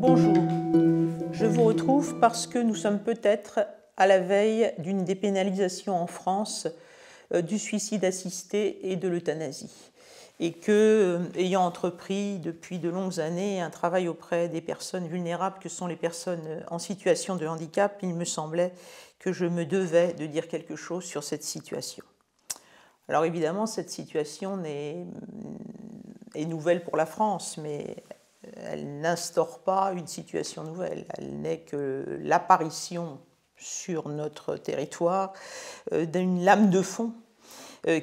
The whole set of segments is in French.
Bonjour, je vous retrouve parce que nous sommes peut-être à la veille d'une dépénalisation en France du suicide assisté et de l'euthanasie. Et que, ayant entrepris depuis de longues années un travail auprès des personnes vulnérables que sont les personnes en situation de handicap, il me semblait que je me devais de dire quelque chose sur cette situation. Alors évidemment, cette situation est nouvelle pour la France, mais elle n'instaure pas une situation nouvelle. Elle n'est que l'apparition sur notre territoire d'une lame de fond une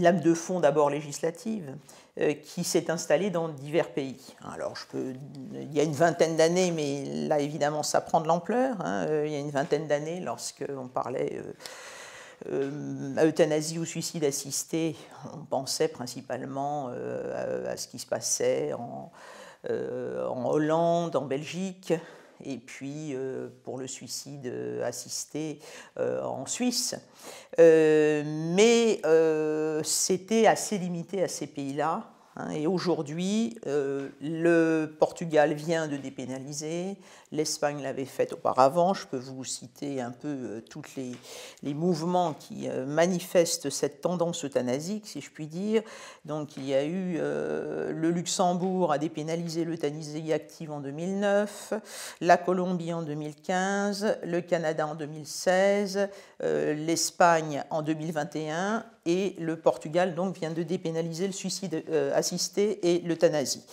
lame de fond d'abord législative, qui s'est installée dans divers pays. Alors, il y a une vingtaine d'années, mais là, évidemment, ça prend de l'ampleur. Il y a une vingtaine d'années, lorsqu'on parlait à euthanasie ou suicide assisté, on pensait principalement à ce qui se passait en Hollande, en Belgique, et puis pour le suicide assisté en Suisse. Mais c'était assez limité à ces pays-là. Et aujourd'hui, le Portugal vient de dépénaliser, l'Espagne l'avait fait auparavant. Je peux vous citer un peu tous les mouvements qui manifestent cette tendance euthanasique, si je puis dire. Donc il y a eu le Luxembourg a dépénalisé l'euthanasie active en 2009, la Colombie en 2015, le Canada en 2016, l'Espagne en 2021 et le Portugal donc vient de dépénaliser le suicide assisté et l'euthanasie.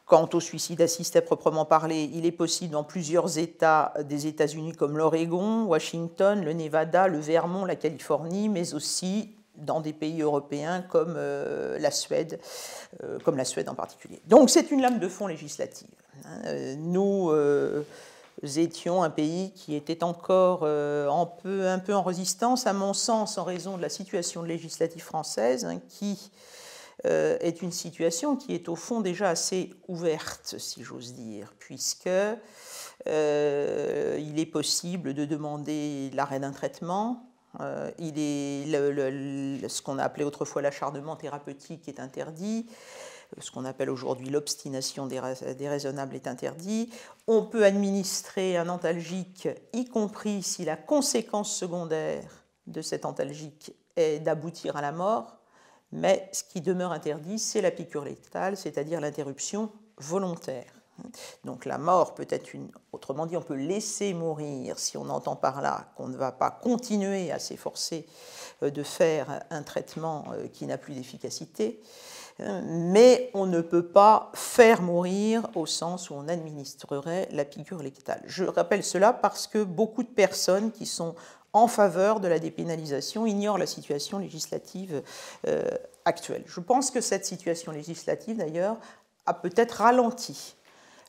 Quant au suicide assisté à proprement parler, il est possible dans plusieurs États des États-Unis comme l'Oregon, Washington, le Nevada, le Vermont, la Californie, mais aussi dans des pays européens comme la Suède en particulier. Donc c'est une lame de fond législative. Nous étions un pays qui était encore un peu en résistance, à mon sens, en raison de la situation législative française, qui est une situation qui est au fond déjà assez ouverte, si j'ose dire, puisque il est possible de demander l'arrêt d'un traitement. Ce qu'on a appelé autrefois l'acharnement thérapeutique est interdit. Ce qu'on appelle aujourd'hui l'obstination déraisonnable est interdit. On peut administrer un antalgique, y compris si la conséquence secondaire de cet antalgique est d'aboutir à la mort. Mais ce qui demeure interdit, c'est la piqûre létale, c'est-à-dire l'interruption volontaire. Donc la mort peut être autrement dit, on peut laisser mourir si on entend par là qu'on ne va pas continuer à s'efforcer de faire un traitement qui n'a plus d'efficacité, mais on ne peut pas faire mourir au sens où on administrerait la piqûre létale. Je rappelle cela parce que beaucoup de personnes qui sont en faveur de la dépénalisation ignorent la situation législative actuelle. Je pense que cette situation législative, d'ailleurs, a peut-être ralenti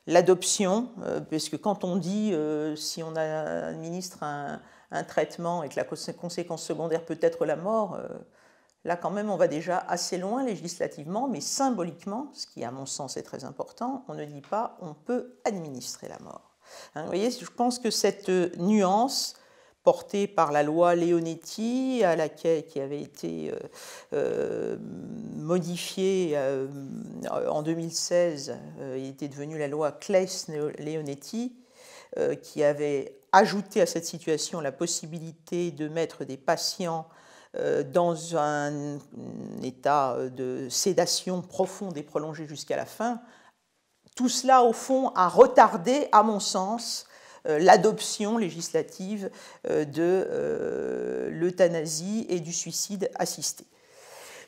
l'adoption, puisque quand on dit si on administre un traitement et que la conséquence secondaire peut être la mort, là quand même on va déjà assez loin législativement, mais symboliquement, ce qui à mon sens est très important, on ne dit pas on peut administrer la mort. Vous voyez, je pense que cette nuance portée par la loi Leonetti, qui avait été modifiée en 2016, et était devenue la loi Claes-Leonetti, qui avait ajouté à cette situation la possibilité de mettre des patients dans un état de sédation profonde et prolongée jusqu'à la fin. Tout cela, au fond, a retardé, à mon sens, l'adoption législative de l'euthanasie et du suicide assisté.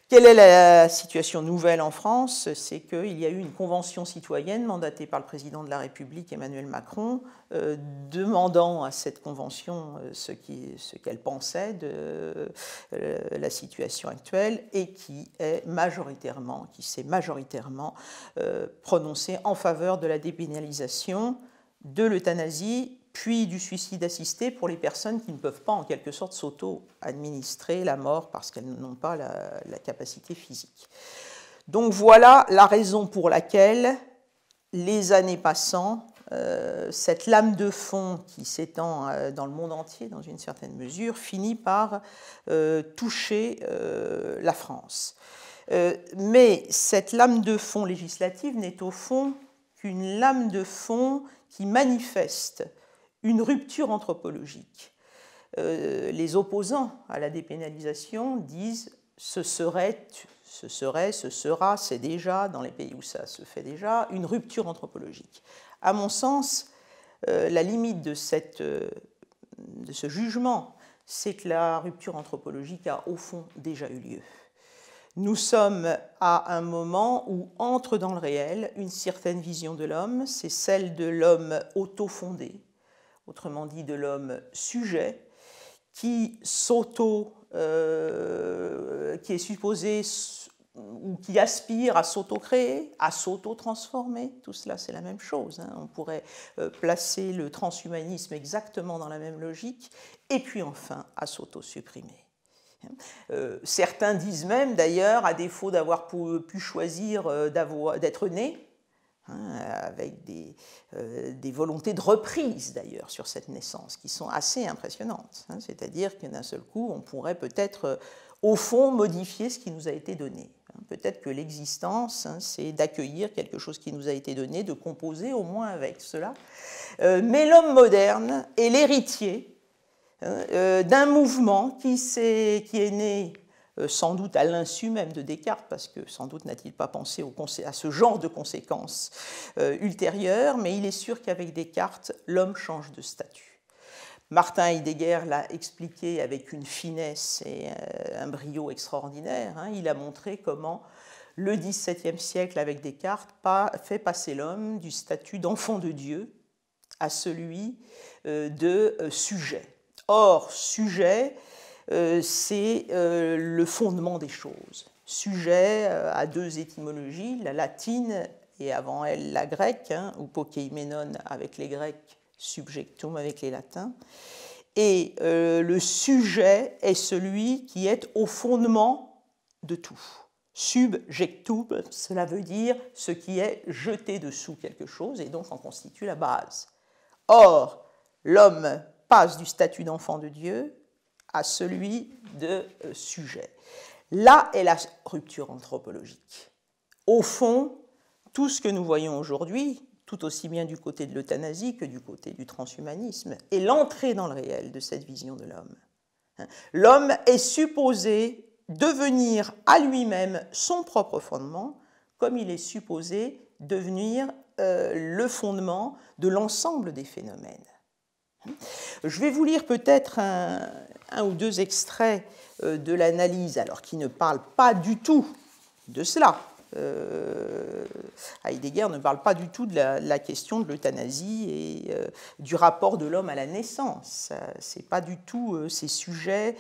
Quelle est la situation nouvelle en France? C'est qu'il y a eu une convention citoyenne mandatée par le président de la République, Emmanuel Macron, demandant à cette convention ce qu'elle pensait de la situation actuelle et qui s'est majoritairement prononcée en faveur de la dépénalisation de l'euthanasie, puis du suicide assisté pour les personnes qui ne peuvent pas en quelque sorte s'auto-administrer la mort parce qu'elles n'ont pas la capacité physique. Donc voilà la raison pour laquelle, les années passant, cette lame de fond qui s'étend dans le monde entier, dans une certaine mesure, finit par toucher la France. Mais cette lame de fond législative n'est au fond qu'une lame de fond qui manifeste une rupture anthropologique. Les opposants à la dépénalisation disent ce serait, ce sera, c'est déjà, dans les pays où ça se fait déjà, une rupture anthropologique. À mon sens, la limite de ce jugement, c'est que la rupture anthropologique a au fond déjà eu lieu. Nous sommes à un moment où entre dans le réel une certaine vision de l'homme, c'est celle de l'homme auto-fondé, autrement dit de l'homme sujet, qui est supposé ou qui aspire à s'auto-créer, à s'auto-transformer. Tout cela, c'est la même chose. On pourrait placer le transhumanisme exactement dans la même logique, et puis enfin à s'auto-supprimer. Certains disent même, d'ailleurs, à défaut d'avoir pu choisir d'être né, avec des volontés de reprise d'ailleurs sur cette naissance qui sont assez impressionnantes. C'est-à-dire que d'un seul coup, on pourrait peut-être au fond modifier ce qui nous a été donné. Peut-être que l'existence, c'est d'accueillir quelque chose qui nous a été donné, de composer au moins avec cela. Mais l'homme moderne est l'héritier d'un mouvement qui est né sans doute à l'insu même de Descartes, parce que sans doute n'a-t-il pas pensé à ce genre de conséquences ultérieures, mais il est sûr qu'avec Descartes, l'homme change de statut. Martin Heidegger l'a expliqué avec une finesse et un brio extraordinaire. Il a montré comment le XVIIe siècle, avec Descartes, fait passer l'homme du statut d'enfant de Dieu à celui de sujet. Or, sujet, c'est le fondement des choses. Sujet a deux étymologies, la latine et avant elle la grecque, ou pokeimenon avec les Grecs, subjectum avec les Latins. Et le sujet est celui qui est au fondement de tout. Subjectum, cela veut dire ce qui est jeté dessous quelque chose et donc en constitue la base. Or, l'homme passe du statut d'enfant de Dieu à celui de sujet. Là est la rupture anthropologique. Au fond, tout ce que nous voyons aujourd'hui, tout aussi bien du côté de l'euthanasie que du côté du transhumanisme, est l'entrée dans le réel de cette vision de l'homme. L'homme est supposé devenir à lui-même son propre fondement, comme il est supposé devenir le fondement de l'ensemble des phénomènes. Je vais vous lire peut-être un ou deux extraits de l'analyse, alors qui ne parlent pas du tout de cela. Heidegger ne parle pas du tout de la question de l'euthanasie et du rapport de l'homme à la naissance. Ce n'est pas du tout ces sujets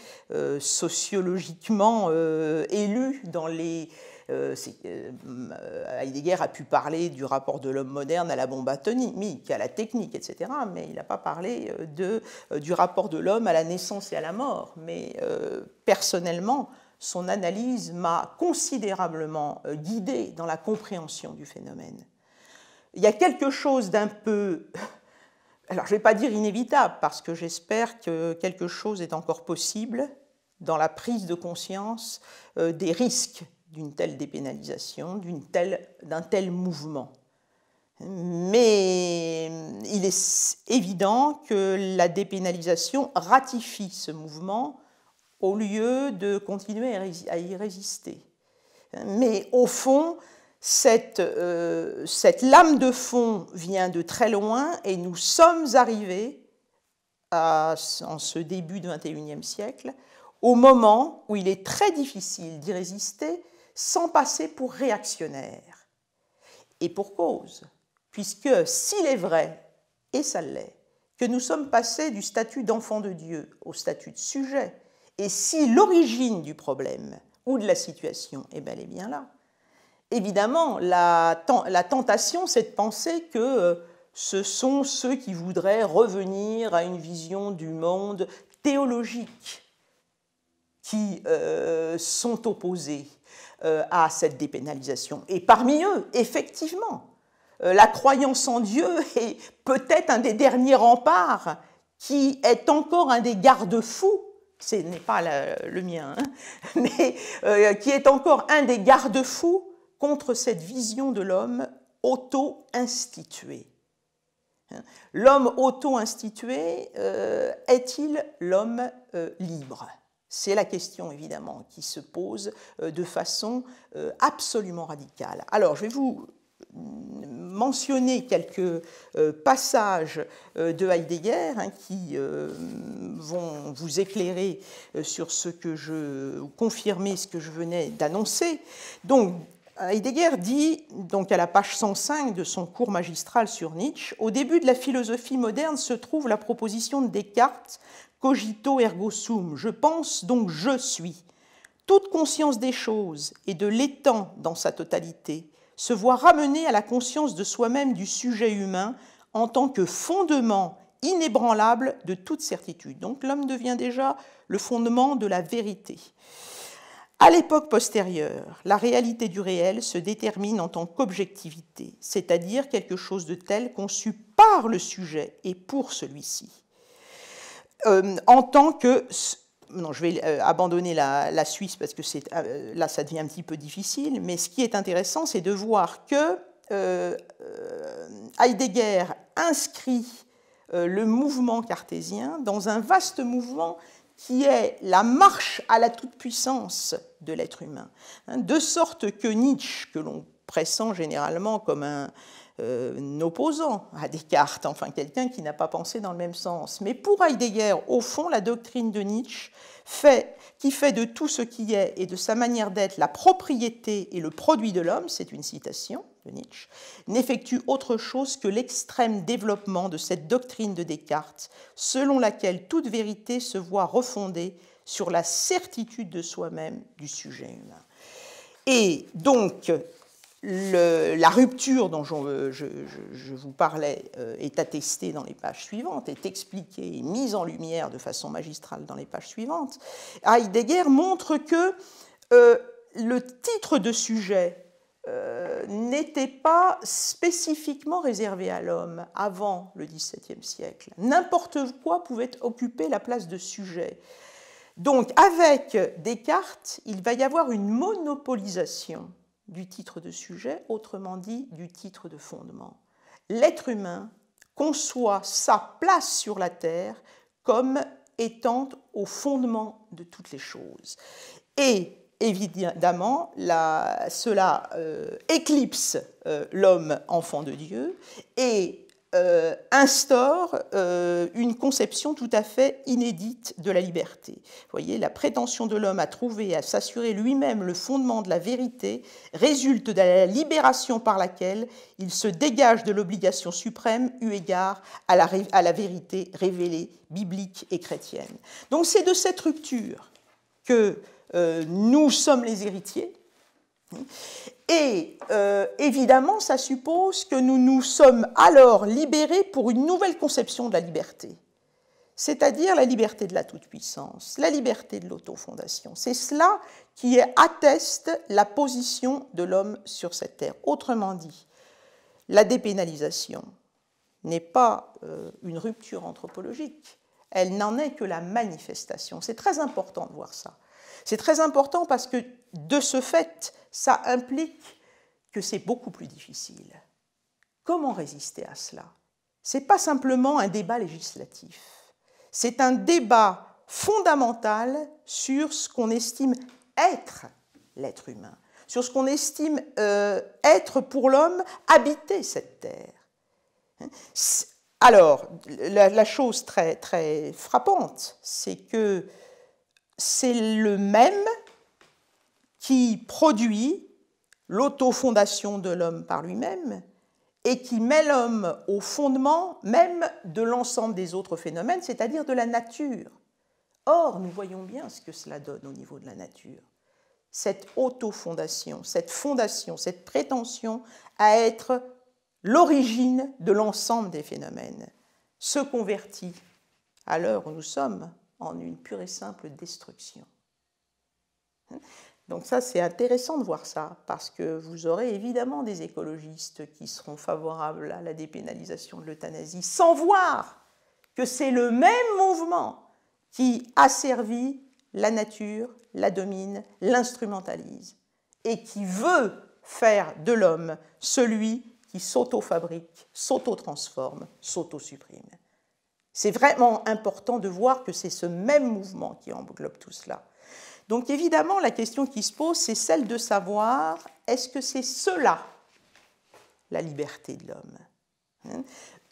sociologiquement élus dans les... Heidegger a pu parler du rapport de l'homme moderne à la bombe atomique, à la technique, etc., mais il n'a pas parlé du rapport de l'homme à la naissance et à la mort. Mais personnellement, son analyse m'a considérablement guidé dans la compréhension du phénomène. Il y a quelque chose d'un peu... Alors, je ne vais pas dire inévitable, parce que j'espère que quelque chose est encore possible dans la prise de conscience des risques d'une telle dépénalisation, d'un tel mouvement. Mais il est évident que la dépénalisation ratifie ce mouvement au lieu de continuer à y résister. Mais au fond, cette lame de fond vient de très loin et nous sommes arrivés, en ce début du XXIe siècle, au moment où il est très difficile d'y résister sans passer pour réactionnaire. Et pour cause, puisque s'il est vrai, et ça l'est, que nous sommes passés du statut d'enfant de Dieu au statut de sujet, et si l'origine du problème ou de la situation est bel et bien là, évidemment, la tentation, c'est de penser que ce sont ceux qui voudraient revenir à une vision du monde théologique qui sont opposés à cette dépénalisation. Et parmi eux, effectivement, la croyance en Dieu est peut-être un des derniers remparts qui est encore un des garde-fous ce n'est pas le mien, hein, mais qui est encore un des garde-fous contre cette vision de l'homme auto-institué. L'homme auto-institué est-il l'homme libre? C'est la question, évidemment, qui se pose de façon absolument radicale. Alors, je vais vous mentionner quelques passages de Heidegger qui vont vous éclairer sur ce que confirmer ce que je venais d'annoncer. Donc, Heidegger dit, donc à la page 105 de son cours magistral sur Nietzsche, « Au début de la philosophie moderne se trouve la proposition de Descartes, cogito ergo sum, je pense donc je suis. Toute conscience des choses et de l'étant dans sa totalité se voit ramenée à la conscience de soi-même du sujet humain en tant que fondement inébranlable de toute certitude. » Donc l'homme devient déjà le fondement de la vérité. À l'époque postérieure, la réalité du réel se détermine en tant qu'objectivité, c'est-à-dire quelque chose de tel conçu par le sujet et pour celui-ci. En tant que... Non, je vais abandonner la Suisse parce que là, ça devient un petit peu difficile, mais ce qui est intéressant, c'est de voir que Heidegger inscrit le mouvement cartésien dans un vaste mouvement qui est la marche à la toute-puissance de l'être humain, de sorte que Nietzsche, que l'on pressent généralement comme un opposant à Descartes, enfin quelqu'un qui n'a pas pensé dans le même sens. Mais pour Heidegger, au fond, la doctrine de Nietzsche qui fait de tout ce qui est et de sa manière d'être la propriété et le produit de l'homme, c'est une citation de Nietzsche, n'effectue autre chose que l'extrême développement de cette doctrine de Descartes, selon laquelle toute vérité se voit refondée sur la certitude de soi-même du sujet humain. Et donc, la rupture dont je vous parlais est attestée dans les pages suivantes, est expliquée et mise en lumière de façon magistrale dans les pages suivantes. Heidegger montre que le titre de sujet n'était pas spécifiquement réservé à l'homme avant le XVIIe siècle. N'importe quoi pouvait occuper la place de sujet. Donc, avec Descartes, il va y avoir une monopolisation du titre de sujet, autrement dit du titre de fondement. L'être humain conçoit sa place sur la Terre comme étant au fondement de toutes les choses. Et évidemment, cela éclipse l'homme enfant de Dieu et instaure une conception tout à fait inédite de la liberté. Vous voyez, la prétention de l'homme à trouver et à s'assurer lui-même le fondement de la vérité résulte de la libération par laquelle il se dégage de l'obligation suprême eu égard à la vérité révélée, biblique et chrétienne. Donc c'est de cette rupture que nous sommes les héritiers. Et évidemment, ça suppose que nous nous sommes alors libérés pour une nouvelle conception de la liberté, c'est-à-dire la liberté de la toute-puissance, la liberté de l'autofondation. C'est cela qui atteste la position de l'homme sur cette terre. Autrement dit, la dépénalisation n'est pas une rupture anthropologique, elle n'en est que la manifestation. C'est très important de voir ça. C'est très important parce que, de ce fait, ça implique que c'est beaucoup plus difficile. Comment résister à cela? Ce n'est pas simplement un débat législatif, c'est un débat fondamental sur ce qu'on estime être l'être humain, sur ce qu'on estime être pour l'homme habiter cette terre. Alors, la chose très, très frappante, c'est que c'est le même qui produit l'autofondation de l'homme par lui-même et qui met l'homme au fondement même de l'ensemble des autres phénomènes, c'est-à-dire de la nature. Or, nous voyons bien ce que cela donne au niveau de la nature. Cette autofondation, cette prétention à être l'origine de l'ensemble des phénomènes se convertit, à l'heure où nous sommes, en une pure et simple destruction. Donc ça, c'est intéressant de voir ça, parce que vous aurez évidemment des écologistes qui seront favorables à la dépénalisation de l'euthanasie, sans voir que c'est le même mouvement qui asservit la nature, la domine, l'instrumentalise, et qui veut faire de l'homme celui qui s'auto-fabrique, s'auto-transforme, s'auto-supprime. C'est vraiment important de voir que c'est ce même mouvement qui englobe tout cela. Donc évidemment, la question qui se pose, c'est celle de savoir, est-ce que c'est cela, la liberté de l'homme?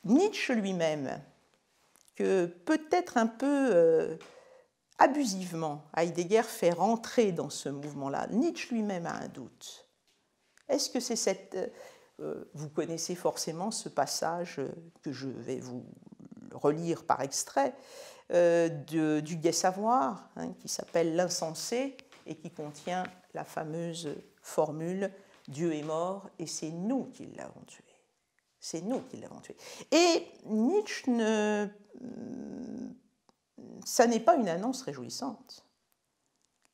Nietzsche lui-même, que peut-être un peu abusivement, Heidegger fait rentrer dans ce mouvement-là, Nietzsche lui-même a un doute. Est-ce que c'est cette... vous connaissez forcément ce passage que je vais vous relire par extrait, du Gai Savoir, qui s'appelle L'Insensé et qui contient la fameuse formule « Dieu est mort et c'est nous qui l'avons tué ». C'est nous qui l'avons tué. Et Nietzsche, ça n'est pas une annonce réjouissante.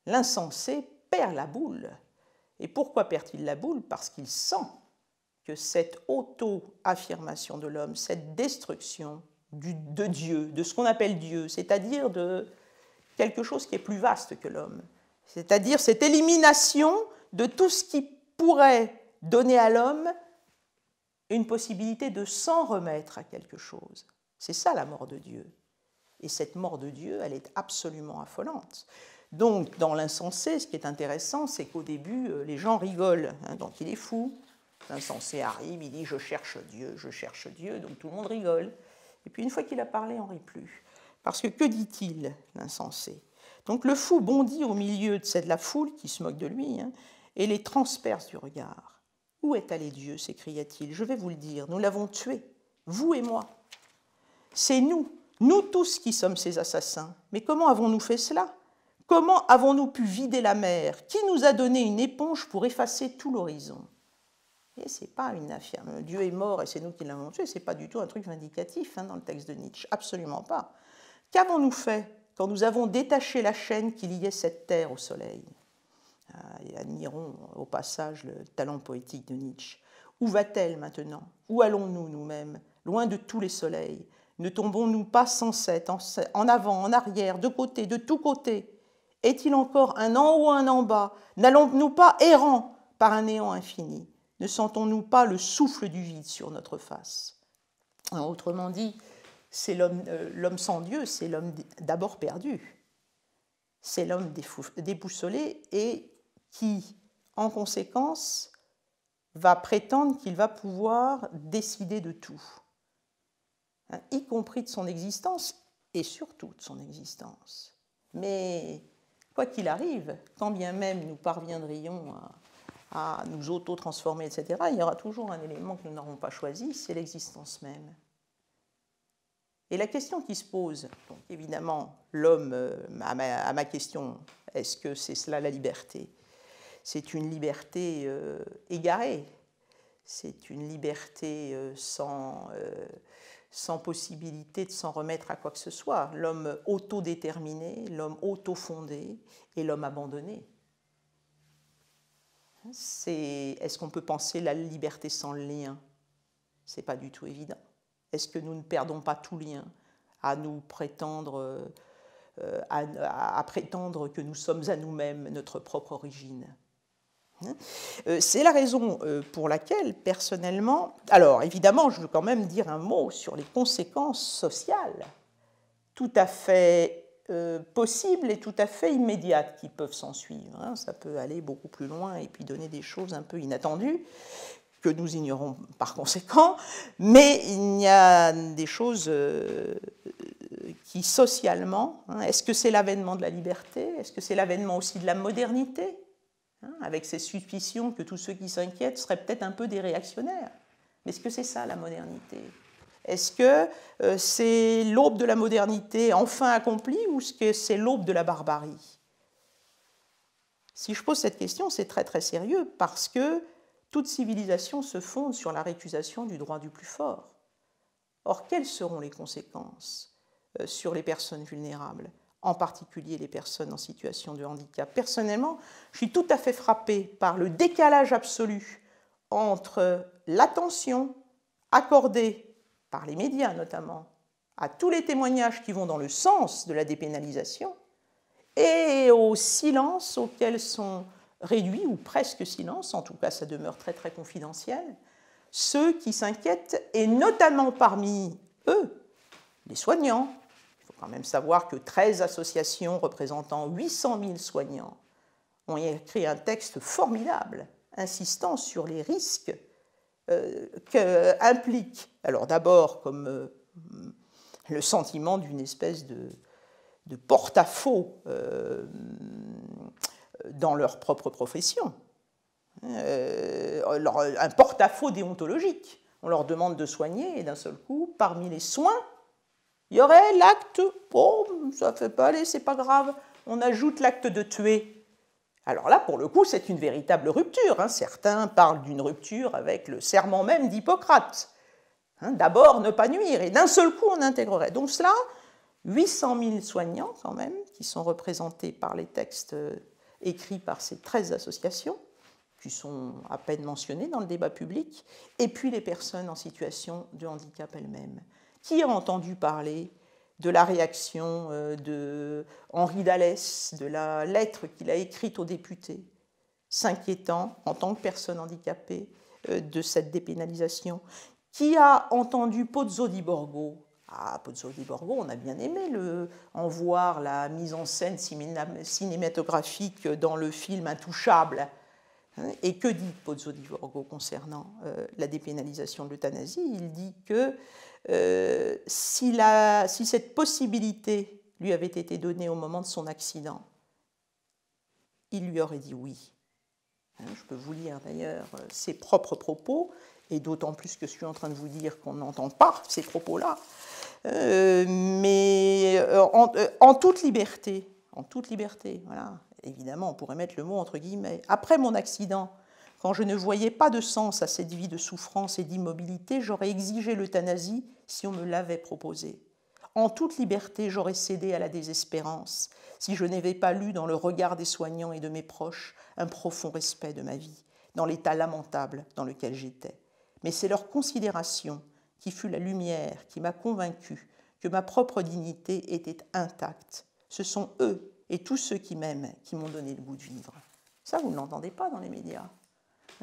L'insensé perd la boule. Et pourquoi perd-il la boule? Parce qu'il sent que cette auto-affirmation de l'homme, cette destruction de Dieu, de ce qu'on appelle Dieu, c'est-à-dire de quelque chose qui est plus vaste que l'homme, c'est-à-dire cette élimination de tout ce qui pourrait donner à l'homme une possibilité de s'en remettre à quelque chose. C'est ça la mort de Dieu. Et cette mort de Dieu, elle est absolument affolante. Donc, dans l'insensé, ce qui est intéressant, c'est qu'au début, les gens rigolent. Donc, il est fou. L'insensé arrive, il dit « je cherche Dieu », donc tout le monde rigole. Et puis, une fois qu'il a parlé, on ne rit plus. Parce que dit-il, l'insensé? Donc, le fou bondit au milieu de la foule qui se moque de lui et les transperce du regard. « Où est allé Dieu » s'écria-t-il. « Je vais vous le dire, nous l'avons tué, vous et moi. C'est nous, nous tous qui sommes ces assassins. Mais comment avons-nous fait cela? Comment avons-nous pu vider la mer? Qui nous a donné une éponge pour effacer tout l'horizon ?» Et ce n'est pas une affirmation. Dieu est mort et c'est nous qui l'avons tué, ce n'est pas du tout un truc vindicatif dans le texte de Nietzsche, absolument pas. Qu'avons-nous fait quand nous avons détaché la chaîne qui liait cette terre au soleil? Et admirons au passage le talent poétique de Nietzsche. Où va-t-elle maintenant? Où allons-nous nous-mêmes, loin de tous les soleils? Ne tombons-nous pas sans cesse, en avant, en arrière, de côté, de tous côtés? Est-il encore un en haut, un en bas? N'allons-nous pas errants par un néant infini? Ne sentons-nous pas le souffle du vide sur notre face? Autrement dit, c'est l'homme sans Dieu, c'est l'homme d'abord perdu. C'est l'homme déboussolé et qui, en conséquence, va prétendre qu'il va pouvoir décider de tout, y compris de son existence et surtout de son existence. Mais quoi qu'il arrive, quand bien même nous parviendrions à nous auto-transformer, etc., il y aura toujours un élément que nous n'aurons pas choisi, c'est l'existence même. Et la question qui se pose, donc évidemment, l'homme, à ma question, est-ce que c'est cela la liberté? C'est une liberté égarée, c'est une liberté sans possibilité de s'en remettre à quoi que ce soit, l'homme autodéterminé, l'homme autofondé et l'homme abandonné. Est-ce qu'on peut penser la liberté sans le lien? Ce n'est pas du tout évident. Est-ce que nous ne perdons pas tout lien à nous prétendre, à prétendre que nous sommes à nous-mêmes notre propre origine? C'est la raison pour laquelle, personnellement... Alors, évidemment, je veux quand même dire un mot sur les conséquences sociales tout à fait possibles et tout à fait immédiates qui peuvent s'en suivre. Ça peut aller beaucoup plus loin et puis donner des choses un peu inattendues que nous ignorons par conséquent, mais il y a des choses qui, socialement, est-ce que c'est l'avènement de la liberté? Est-ce que c'est l'avènement aussi de la modernité? Avec ces suspicions que tous ceux qui s'inquiètent seraient peut-être un peu des réactionnaires. Mais est-ce que c'est ça la modernité? Est-ce que c'est l'aube de la modernité enfin accomplie ou est-ce que c'est l'aube de la barbarie? Si je pose cette question, c'est très très sérieux parce que toute civilisation se fonde sur la récusation du droit du plus fort. Or, quelles seront les conséquences sur les personnes vulnérables, en particulier les personnes en situation de handicap? Personnellement, je suis tout à fait frappée par le décalage absolu entre l'attention accordée, par les médias notamment, à tous les témoignages qui vont dans le sens de la dépénalisation et au silence auquel sont réduits, ou presque silence, en tout cas ça demeure très très confidentiel, ceux qui s'inquiètent, et notamment parmi eux, les soignants. Il faut quand même savoir que 13 associations représentant 800 000 soignants ont écrit un texte formidable insistant sur les risques qu'implique, alors d'abord comme le sentiment d'une espèce de porte-à-faux dans leur propre profession, un porte-à-faux déontologique. On leur demande de soigner et d'un seul coup, parmi les soins, il y aurait l'acte, oh, ça ne fait pas aller, c'est pas grave, on ajoute l'acte de tuer. Alors là, pour le coup, c'est une véritable rupture. Certains parlent d'une rupture avec le serment même d'Hippocrate. D'abord, ne pas nuire, et d'un seul coup, on intégrerait. Donc cela, 800 000 soignants, quand même, qui sont représentés par les textes écrits par ces 13 associations, qui sont à peine mentionnées dans le débat public, et puis les personnes en situation de handicap elles-mêmes. Qui a entendu parler de la réaction de Henri Dallès, de la lettre qu'il a écrite aux députés, s'inquiétant, en tant que personne handicapée, de cette dépénalisation? Qui a entendu Pozzo di Borgo? Ah, Pozzo di Borgo, on a bien aimé en voir la mise en scène cinématographique dans le film Intouchable. Et que dit Pozzo di Borgo concernant la dépénalisation de l'euthanasie? Il dit que si cette possibilité lui avait été donnée au moment de son accident, il lui aurait dit oui. Je peux vous lire d'ailleurs ses propres propos, et d'autant plus que je suis en train de vous dire qu'on n'entend pas ces propos-là, mais en toute liberté, voilà. Évidemment, on pourrait mettre le mot entre guillemets. Après mon accident, quand je ne voyais pas de sens à cette vie de souffrance et d'immobilité, j'aurais exigé l'euthanasie si on me l'avait proposée. En toute liberté, j'aurais cédé à la désespérance si je n'avais pas lu dans le regard des soignants et de mes proches un profond respect de ma vie, dans l'état lamentable dans lequel j'étais. Mais c'est leur considération qui fut la lumière qui m'a convaincu que ma propre dignité était intacte. Ce sont eux et tous ceux qui m'aiment qui m'ont donné le goût de vivre. Ça, vous ne l'entendez pas dans les médias.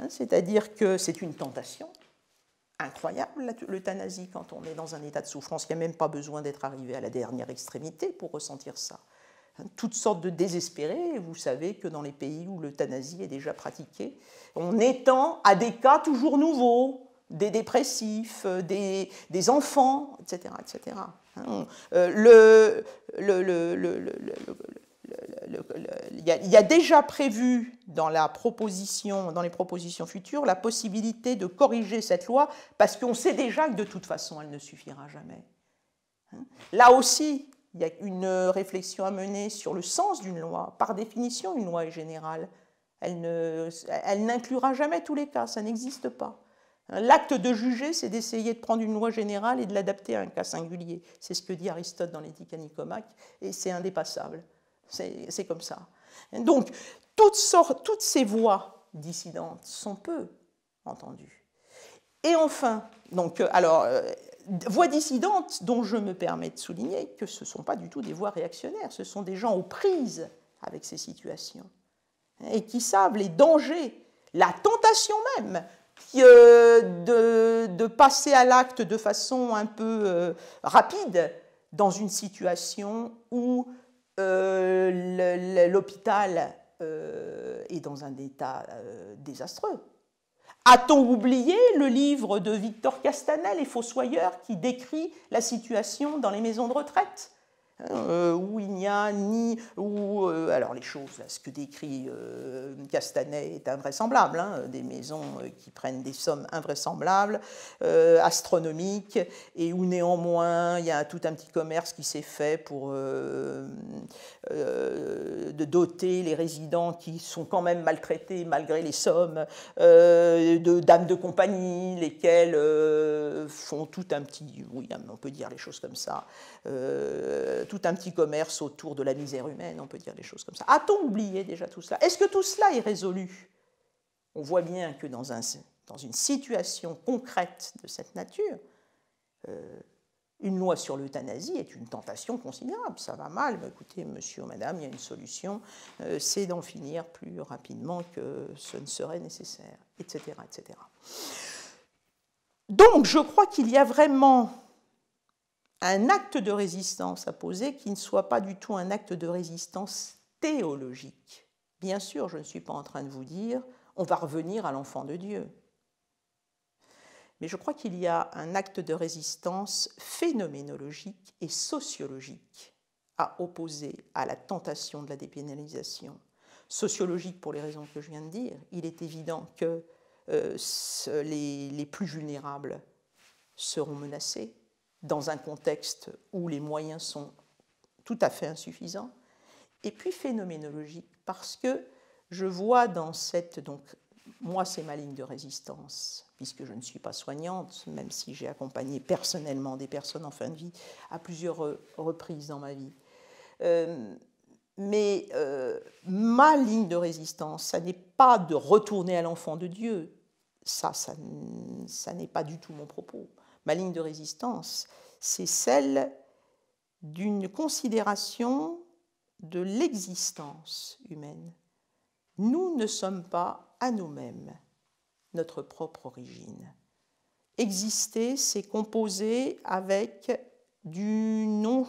C'est-à-dire que c'est une tentation incroyable, l'euthanasie, quand on est dans un état de souffrance. Il n'y a même pas besoin d'être arrivé à la dernière extrémité pour ressentir ça. Toutes sortes de désespérés, vous savez que dans les pays où l'euthanasie est déjà pratiquée, on étend à des cas toujours nouveaux, des dépressifs, des enfants, etc. etc. Il y a déjà prévu dans les propositions futures la possibilité de corriger cette loi parce qu'on sait déjà que de toute façon elle ne suffira jamais. Là aussi, il y a une réflexion à mener sur le sens d'une loi. Par définition, une loi est générale. Elle n'inclura jamais tous les cas, ça n'existe pas. L'acte de juger, c'est d'essayer de prendre une loi générale et de l'adapter à un cas singulier. C'est ce que dit Aristote dans l'Éthique à Nicomaque, et c'est indépassable. C'est comme ça. Donc, toutes ces voix dissidentes sont peu entendues. Et enfin, voix dissidentes dont je me permets de souligner que ce ne sont pas du tout des voix réactionnaires, ce sont des gens aux prises avec ces situations et qui savent les dangers, la tentation même de passer à l'acte de façon un peu rapide dans une situation où l'hôpital est dans un état désastreux. A-t-on oublié le livre de Victor Castanel, Les Fossoyeurs, qui décrit la situation dans les maisons de retraite, où il n'y a ni... alors les choses, ce que décrit Castanet est invraisemblable, des maisons qui prennent des sommes invraisemblables, astronomiques, et où néanmoins il y a tout un petit commerce qui s'est fait pour de doter les résidents qui sont quand même maltraités malgré les sommes, de dames de compagnie, lesquelles font tout un petit... Oui, on peut dire les choses comme ça. Tout un petit commerce autour de la misère humaine, on peut dire des choses comme ça. A-t-on oublié déjà tout cela? Est-ce que tout cela est résolu? On voit bien que dans une situation concrète de cette nature, Une loi sur l'euthanasie est une tentation considérable. Ça va mal, mais écoutez, monsieur ou madame, il y a une solution, c'est d'en finir plus rapidement que ce ne serait nécessaire, etc., etc. Donc, je crois qu'il y a vraiment un acte de résistance à poser qui ne soit pas du tout un acte de résistance théologique. Bien sûr, je ne suis pas en train de vous dire on va revenir à l'enfant de Dieu. Mais je crois qu'il y a un acte de résistance phénoménologique et sociologique à opposer à la tentation de la dépénalisation. Sociologique pour les raisons que je viens de dire. Il est évident que les plus vulnérables seront menacés dans un contexte où les moyens sont tout à fait insuffisants. Et puis phénoménologique, parce que je vois dans cette... Donc, moi, c'est ma ligne de résistance, puisque je ne suis pas soignante, même si j'ai accompagné personnellement des personnes en fin de vie à plusieurs reprises dans ma vie. Mais ma ligne de résistance, ça n'est pas de retourner à l'enfant de Dieu. Ça n'est pas du tout mon propos. Ma ligne de résistance, c'est celle d'une considération de l'existence humaine. Nous ne sommes pas à nous-mêmes notre propre origine. Exister, c'est composer avec du non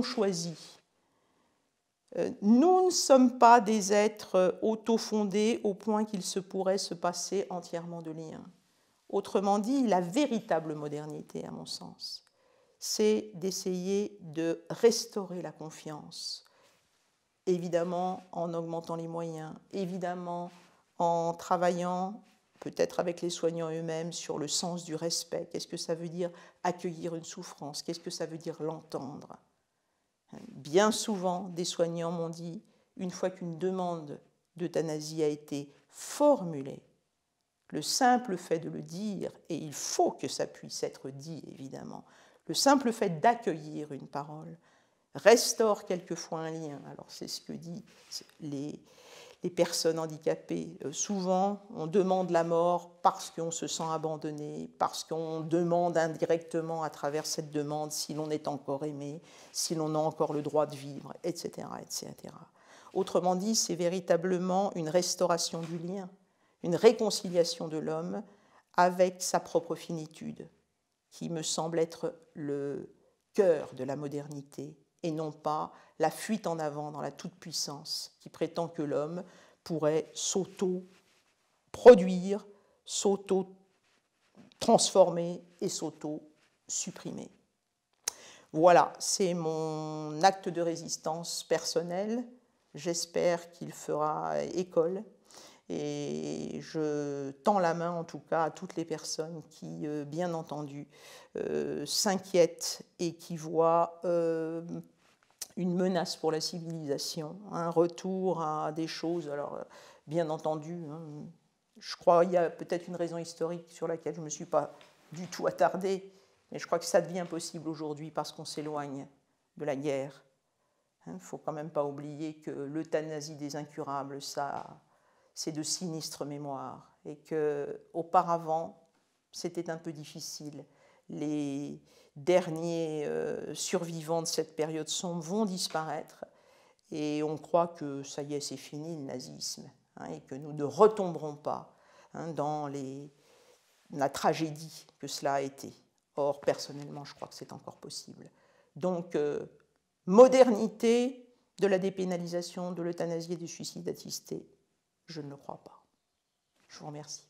choisi. Nous ne sommes pas des êtres auto-fondés au point qu'il se pourrait se passer entièrement de liens. Autrement dit, la véritable modernité, à mon sens, c'est d'essayer de restaurer la confiance, évidemment en augmentant les moyens, évidemment en travaillant peut-être avec les soignants eux-mêmes sur le sens du respect. Qu'est-ce que ça veut dire accueillir une souffrance? Qu'est-ce que ça veut dire l'entendre? Bien souvent, des soignants m'ont dit, une fois qu'une demande d'euthanasie a été formulée, le simple fait de le dire, et il faut que ça puisse être dit évidemment, le simple fait d'accueillir une parole restaure quelquefois un lien. Alors c'est ce que disent les personnes handicapées. Souvent, on demande la mort parce qu'on se sent abandonné, parce qu'on demande indirectement à travers cette demande si l'on est encore aimé, si l'on a encore le droit de vivre, etc., etc. Autrement dit, c'est véritablement une restauration du lien, une réconciliation de l'homme avec sa propre finitude, qui me semble être le cœur de la modernité, et non pas la fuite en avant dans la toute-puissance qui prétend que l'homme pourrait s'auto-produire, s'auto-transformer et s'auto-supprimer. Voilà, c'est mon acte de résistance personnel. J'espère qu'il fera école. Et je tends la main, en tout cas, à toutes les personnes qui, bien entendu, s'inquiètent et qui voient une menace pour la civilisation, un retour à des choses, alors bien entendu, je crois qu'il y a peut-être une raison historique sur laquelle je ne me suis pas du tout attardée, mais je crois que ça devient possible aujourd'hui parce qu'on s'éloigne de la guerre. Il ne faut quand même pas oublier que l'euthanasie des incurables, ça, c'est de sinistre mémoire, et qu'auparavant, c'était un peu difficile. Les derniers survivants de cette période sombre vont disparaître, et on croit que ça y est, c'est fini le nazisme, et que nous ne retomberons pas dans la tragédie que cela a été. Or, personnellement, je crois que c'est encore possible. Donc, modernité de la dépénalisation, de l'euthanasie et du suicide assisté, je ne le crois pas. Je vous remercie.